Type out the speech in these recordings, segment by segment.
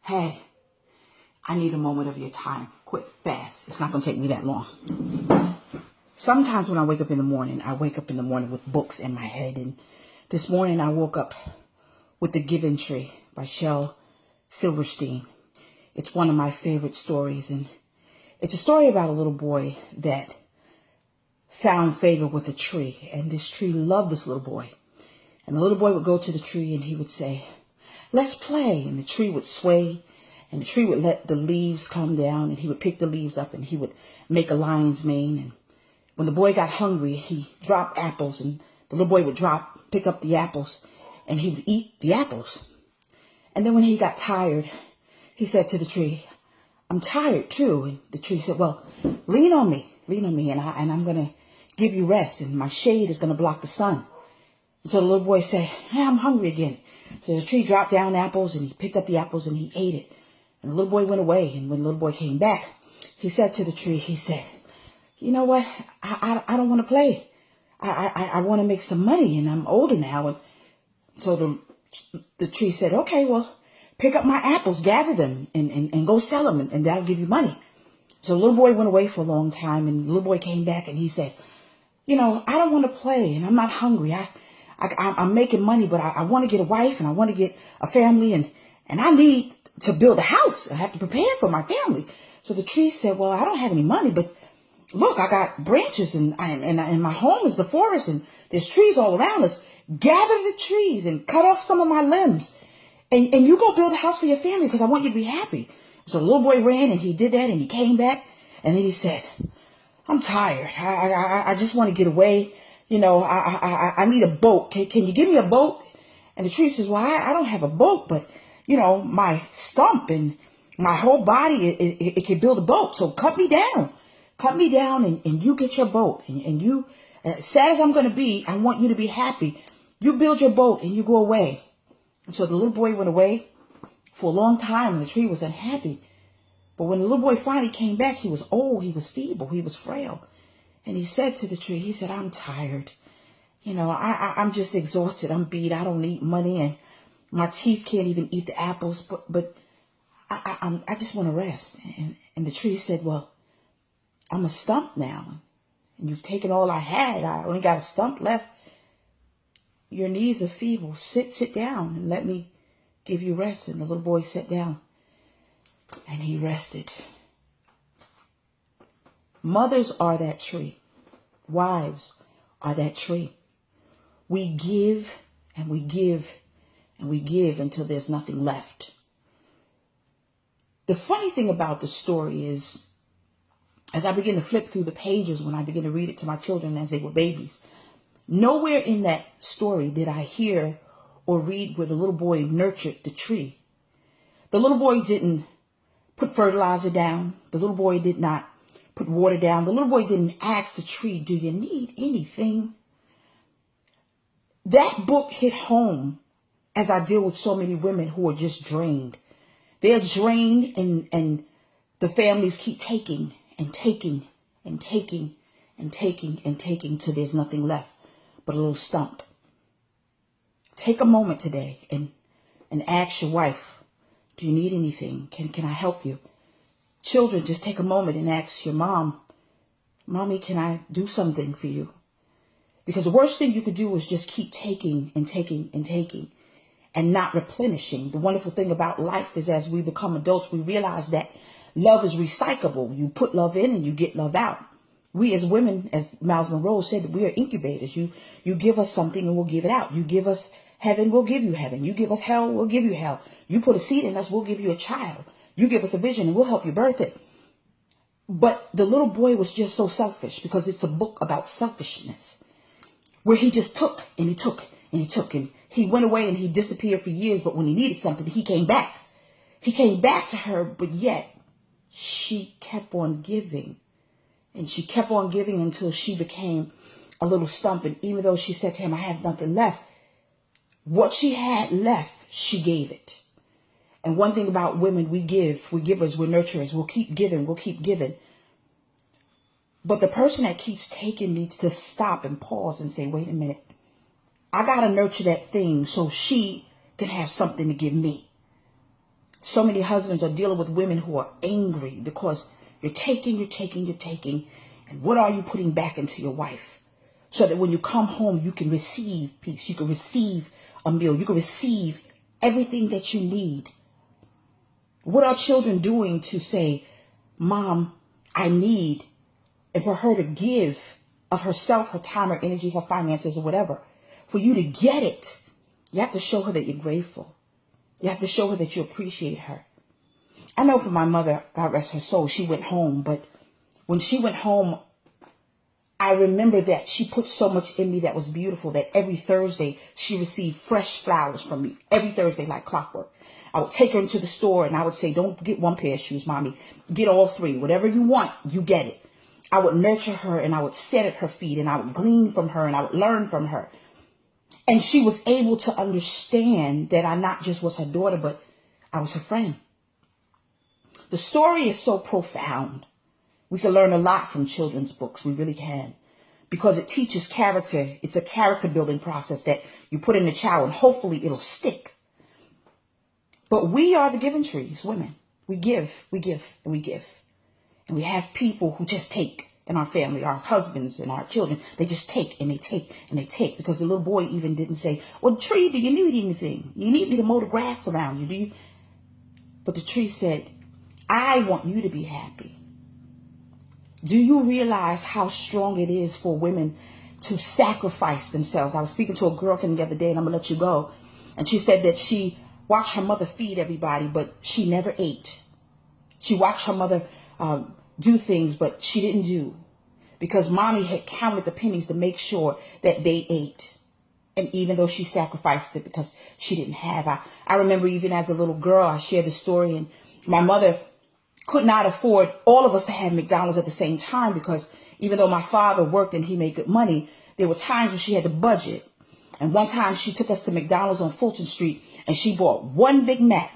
Hey, I need a moment of your time. Quick, fast. It's not going to take me that long. Sometimes when I wake up in the morning, with books in my head. And this morning I woke up with The Giving Tree by Shel Silverstein. It's one of my favorite stories. And it's a story about a little boy that found favor with a tree. And this tree loved this little boy. And the little boy would go to the tree and he would say, "Let's play." And the tree would sway. And the tree would let the leaves come down. And he would pick the leaves up and he would make a lion's mane. And when the boy got hungry, he dropped apples. And the little boy would pick up the apples. And he would eat the apples. And then when he got tired, he said to the tree, "I'm tired too." And the tree said, "Well, lean on me, and I'm going to give you rest. And my shade is going to block the sun." And so the little boy said, "Hey, I'm hungry again." So the tree dropped down apples and he picked up the apples and he ate it. And the little boy went away. And when the little boy came back, he said to the tree, he said, "You know what? I don't want to play. I want to make some money and I'm older now." And so the tree said, "Okay, well, pick up my apples, gather them and go sell them and that'll give you money." So the little boy went away for a long time and the little boy came back and he said, "You know, I don't want to play and I'm not hungry. I'm making money, but I want to get a wife and I want to get a family and I need to build a house. I have to prepare for my family." So the tree said, "Well, I don't have any money, but look, I got branches and my home is the forest and there's trees all around us. Gather the trees and cut off some of my limbs and you go build a house for your family because I want you to be happy." So the little boy ran and he did that and he came back and then he said, "I'm tired. I just want to get away. You know, I need a boat. Can you give me a boat?" And the tree says, "Well, I don't have a boat, but you know, my stump and my whole body, it can build a boat. So cut me down and you get your boat and you, as sad as I'm going to be, I want you to be happy. You build your boat and you go away." And so the little boy went away for a long time and the tree was unhappy. But when the little boy finally came back, he was old, he was feeble, he was frail. And he said to the tree, he said, "I'm tired. You know, I'm just exhausted. I'm beat. I don't need money and my teeth can't even eat the apples, but I just want to rest." And the tree said, "Well, I'm a stump now and you've taken all I had. I only got a stump left. Your knees are feeble. Sit down and let me give you rest." And the little boy sat down and he rested. Mothers are that tree. Wives are that tree. We give and we give and we give until there's nothing left. The funny thing about the story is, as I begin to flip through the pages, when I begin to read it to my children as they were babies, nowhere in that story did I hear or read where the little boy nurtured the tree. The little boy didn't put fertilizer down. The little boy did not put water down. The little boy didn't ask the tree, "Do you need anything?" That book hit home as I deal with so many women who are just drained. They're drained and the families keep taking and taking and taking and taking and taking till there's nothing left but a little stump. Take a moment today and ask your wife, "Do you need anything? Can I help you?" Children, just take a moment and ask your mom, "Mommy, can I do something for you?" Because the worst thing you could do is just keep taking and taking and taking and not replenishing. The wonderful thing about life is as we become adults, we realize that love is recyclable. You put love in and you get love out. We as women, as Miles Monroe said, that we are incubators. You give us something and we'll give it out. You give us heaven, we'll give you heaven. You give us hell, we'll give you hell. You put a seed in us, we'll give you a child. You give us a vision and we'll help you birth it. But the little boy was just so selfish because it's a book about selfishness where he just took and he took and he took and he went away and he disappeared for years. But when he needed something, he came back. He came back to her, but yet she kept on giving and she kept on giving until she became a little stump. And even though she said to him, "I have nothing left," what she had left, she gave it. And one thing about women, we're givers, we're nurturers. We'll keep giving, we'll keep giving. But the person that keeps taking needs to stop and pause and say, "Wait a minute. I got to nurture that thing so she can have something to give me." So many husbands are dealing with women who are angry because you're taking. And what are you putting back into your wife? So that when you come home, you can receive peace. You can receive a meal. You can receive everything that you need. What are children doing to say, Mom, I need, and for her to give of herself, her time, her energy, her finances, or whatever, for you to get it, you have to show her that you're grateful. You have to show her that you appreciate her. I know for my mother, God rest her soul, she went home, but when she went home, I remember that she put so much in me that was beautiful, that every Thursday she received fresh flowers from me. Every Thursday, like clockwork. I would take her into the store and I would say, don't get one pair of shoes, Mommy. Get all three. Whatever you want, you get it. I would nurture her and I would sit at her feet and I would glean from her and I would learn from her. And she was able to understand that I not just was her daughter, but I was her friend. The story is so profound. We can learn a lot from children's books. We really can. Because it teaches character. It's a character building process that you put in a child and hopefully it'll stick. But we are the giving trees, women. We give, and we give. And we have people who just take in our family, our husbands and our children. They just take and they take and they take. Because the little boy even didn't say, well, tree, do you need anything? You need me to mow the grass around you, do you? But the tree said, I want you to be happy. Do you realize how strong it is for women to sacrifice themselves? I was speaking to a girlfriend the other day, and I'm going to let you go. And she said that she watched her mother feed everybody, but she never ate. She watched her mother do things, but she didn't do. Because Mommy had counted the pennies to make sure that they ate. And even though she sacrificed it because she didn't have. I remember even as a little girl, I shared the story, and my mother could not afford all of us to have McDonald's at the same time, because even though my father worked and he made good money, there were times when she had to budget. And one time she took us to McDonald's on Fulton Street and she bought one Big Mac,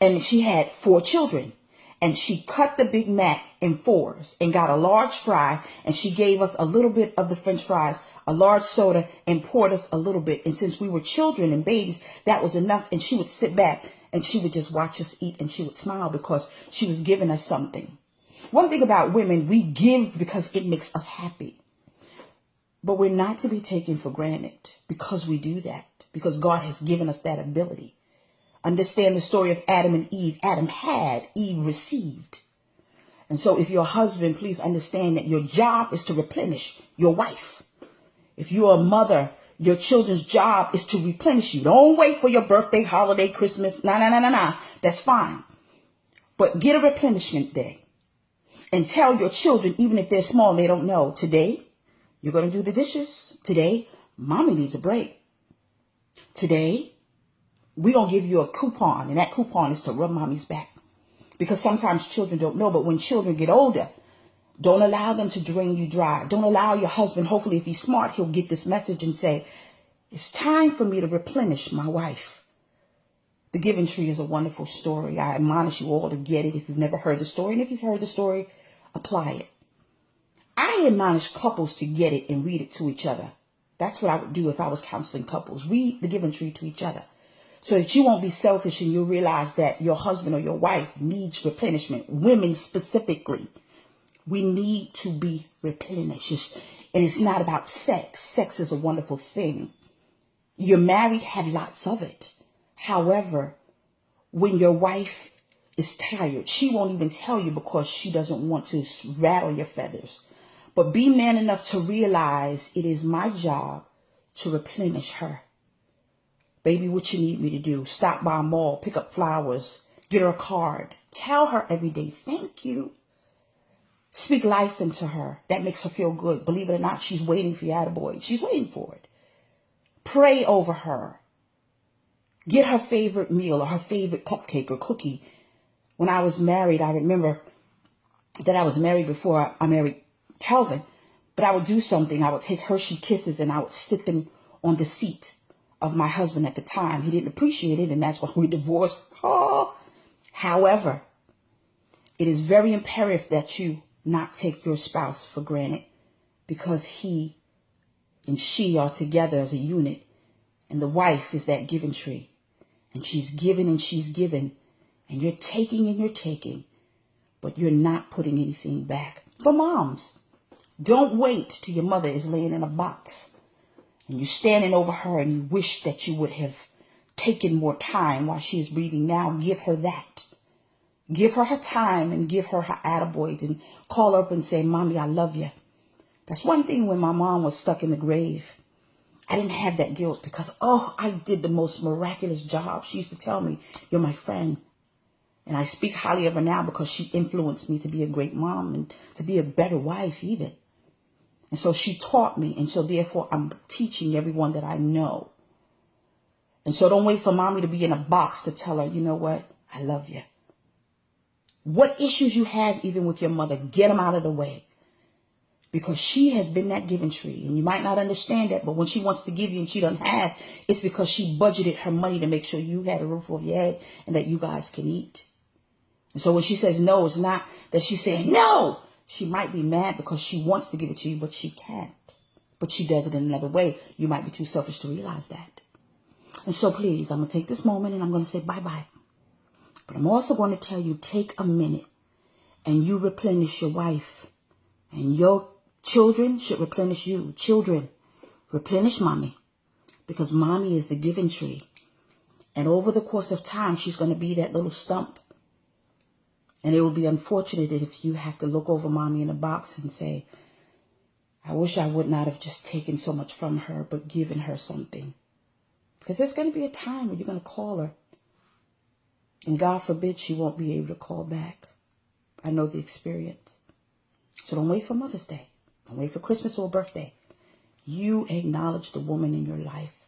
and she had 4 children, and she cut the Big Mac in 4s and got a large fry, and she gave us a little bit of the French fries, a large soda, and poured us a little bit. And since we were children and babies, that was enough. And she would sit back and she would just watch us eat, and she would smile because she was giving us something. One thing about women, we give because it makes us happy. But we're not to be taken for granted because we do that, because God has given us that ability. Understand the story of Adam and Eve. Adam had, Eve received. And so if you're a husband, please understand that your job is to replenish your wife. If you're a mother, your children's job is to replenish you. Don't wait for your birthday, holiday, Christmas. No. That's fine. But get a replenishment day and tell your children, even if they're small and they don't know, today you're going to do the dishes. Today, Mommy needs a break. Today, we're going to give you a coupon, and that coupon is to rub Mommy's back. Because sometimes children don't know, but when children get older, don't allow them to drain you dry. Don't allow your husband, hopefully if he's smart, he'll get this message and say, it's time for me to replenish my wife. The Giving Tree is a wonderful story. I admonish you all to get it if you've never heard the story. And if you've heard the story, apply it. I admonish couples to get it and read it to each other. That's what I would do if I was counseling couples. Read The Giving Tree to each other, so that you won't be selfish and you'll realize that your husband or your wife needs replenishment. Women specifically, we need to be replenished. And it's not about sex. Sex is a wonderful thing. You're married, have lots of it. However, when your wife is tired, she won't even tell you because she doesn't want to rattle your feathers. But be man enough to realize it is my job to replenish her. Baby, what you need me to do? Stop by a mall, pick up flowers, get her a card. Tell her every day, thank you. Speak life into her. That makes her feel good. Believe it or not, she's waiting for you, attaboy. She's waiting for it. Pray over her. Get her favorite meal or her favorite cupcake or cookie. When I was married, I remember that I was married before I married Calvin. But I would do something. I would take Hershey Kisses and I would stick them on the seat of my husband at the time. He didn't appreciate it, and that's why we divorced. Oh. However, it is very imperative that you not take your spouse for granted, because he and she are together as a unit, and the wife is that giving tree, and she's given and she's given, And you're taking, but you're not putting anything back. For moms, don't wait till your mother is laying in a box and you're standing over her and you wish that you would have taken more time while she is breathing. Now give her that. Give her time and give her attaboys and call her up and say, Mommy, I love you. That's one thing when my mom was stuck in the grave. I didn't have that guilt because, I did the most miraculous job. She used to tell me, you're my friend. And I speak highly of her now because she influenced me to be a great mom and to be a better wife even. And so she taught me. And so therefore I'm teaching everyone that I know. And so don't wait for mommy to be in a box to tell her, you know what? I love you. What issues you have even with your mother, get them out of the way. Because she has been that giving tree. And you might not understand that, but when she wants to give you and she doesn't have, it's because she budgeted her money to make sure you had a roof over your head and that you guys can eat. And so when she says no, it's not that she's saying no. She might be mad because she wants to give it to you, but she can't. But she does it in another way. You might be too selfish to realize that. And so please, I'm going to take this moment and I'm going to say bye-bye. But I'm also going to tell you, take a minute and you replenish your wife. And your children should replenish you. Children, replenish mommy. Because mommy is the giving tree. And over the course of time, she's going to be that little stump. And it will be unfortunate if you have to look over mommy in a box and say, I wish I would not have just taken so much from her, but given her something. Because there's going to be a time when you're going to call her. And God forbid she won't be able to call back. I know the experience. So don't wait for Mother's Day. Don't wait for Christmas or birthday. You acknowledge the woman in your life.